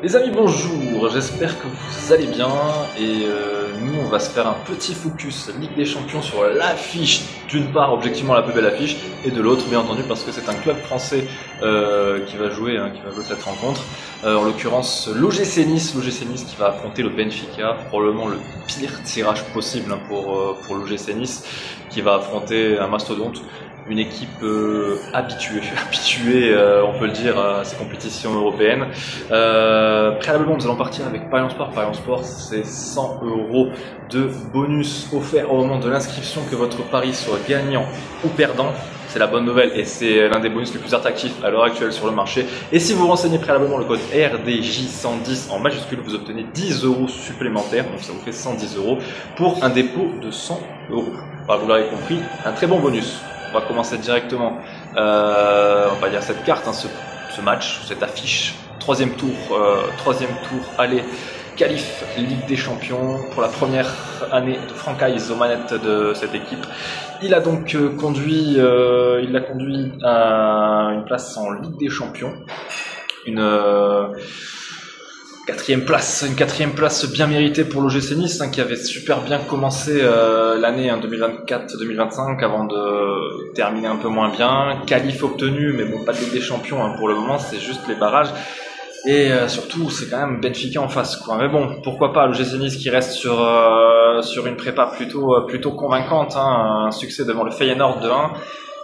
Les amis, bonjour, j'espère que vous allez bien et nous on va se faire un petit focus Ligue des Champions sur l'affiche, d'une part objectivement la plus belle affiche et de l'autre bien entendu parce que c'est un club français qui va jouer cette rencontre, en l'occurrence l'OGC Nice qui va affronter le Benfica, probablement le pire tirage possible pour l'OGC Nice qui va affronter un mastodonte. Une équipe habituée, on peut le dire, à ces compétitions européennes. Préalablement, nous allons partir avec Parions Sport. Parions Sport, c'est 100 € de bonus offert au moment de l'inscription, que votre pari soit gagnant ou perdant. C'est la bonne nouvelle et c'est l'un des bonus les plus attractifs à l'heure actuelle sur le marché. Et si vous renseignez préalablement le code RDJ110 en majuscule, vous obtenez 10 € supplémentaires, donc ça vous fait 110 € pour un dépôt de 100 €. Enfin, vous l'aurez compris, un très bon bonus. On va commencer directement, on va dire cette carte, ce match, cette affiche. Troisième tour, aller, qualif Ligue des Champions pour la première année de Franck Hayes aux manettes de cette équipe. Il a donc conduit à une place en Ligue des Champions, une quatrième place bien méritée pour l'OGC Nice, qui avait super bien commencé l'année 2024-2025 avant de terminer un peu moins bien. Qualif obtenu, mais bon, pas de Ligue des Champions pour le moment, c'est juste les barrages. Et surtout, c'est quand même Benfica en face, quoi. Mais bon, pourquoi pas l'OGC Nice qui reste sur une prépa plutôt convaincante, un succès devant le Feyenoord 2-1.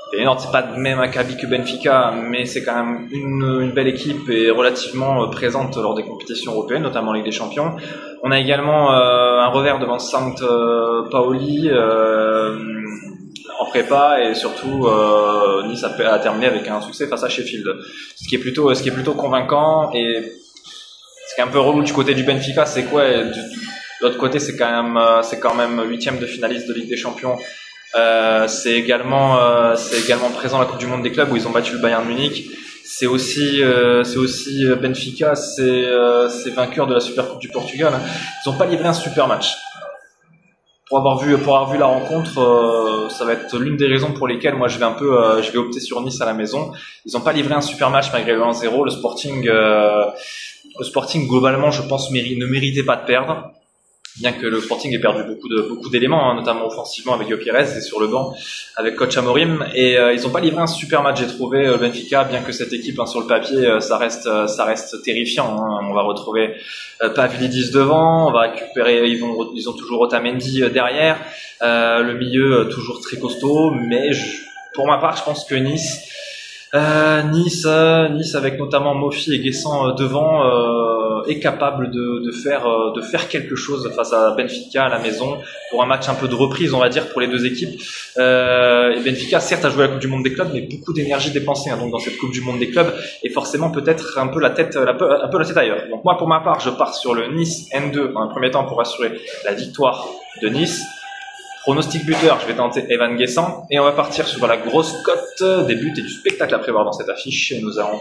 Feyenoord, c'est pas le même acabit que Benfica, mais c'est quand même une belle équipe et relativement présente lors des compétitions européennes, notamment en Ligue des Champions. On a également un revers devant Saint Paoli en prépa, et surtout Nice a terminé avec un succès face à Sheffield, ce qui est plutôt convaincant. Et ce qui est un peu relou du côté du Benfica, c'est quoi? De l'autre côté, c'est quand même huitième de finaliste de Ligue des Champions. C'est également présent à la Coupe du Monde des clubs où ils ont battu le Bayern Munich. C'est aussi Benfica, c'est vainqueur de la Super Coupe du Portugal. Ils n'ont pas livré un super match. Pour avoir vu la rencontre, ça va être l'une des raisons pour lesquelles moi je vais opter sur Nice à la maison. Ils n'ont pas livré un super match malgré le 1-0. Le Sporting globalement, je pense, ne méritait pas de perdre. Bien que le Sporting ait perdu beaucoup d'éléments, notamment offensivement avec Yo Pérez et sur le banc avec coach Amorim, et ils n'ont pas livré un super match, j'ai trouvé, Benfica, bien que cette équipe, sur le papier, ça reste terrifiant. On va retrouver Pavlidis devant, on va récupérer, ils ont toujours Otamendi derrière, le milieu toujours très costaud, mais pour ma part, je pense que Nice avec notamment Mofi et Guessant devant est capable de faire quelque chose face à Benfica à la maison pour un match un peu de reprise, on va dire, pour les deux équipes. Et Benfica certes a joué la Coupe du Monde des clubs, mais beaucoup d'énergie dépensée donc dans cette Coupe du Monde des clubs, et forcément peut-être un peu la tête ailleurs. Donc moi pour ma part, je pars sur le Nice N2 dans un premier temps pour assurer la victoire de Nice. Pronostic buteur, je vais tenter Evan Guessant, et on va partir sur la grosse cote des buts et du spectacle à prévoir dans cette affiche. Nous allons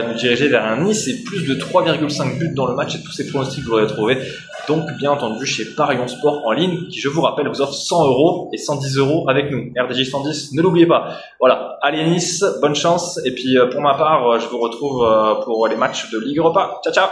nous diriger vers un Nice et plus de 3,5 buts dans le match, et tous ces pronostics vous l'aurez trouvé donc bien entendu chez Parions Sport en ligne, qui, je vous rappelle, vous offre 100 € et 110 € avec nous. RDJ 110, ne l'oubliez pas. Voilà, allez Nice, bonne chance, et puis pour ma part, je vous retrouve pour les matchs de Ligue Europa. Ciao ciao.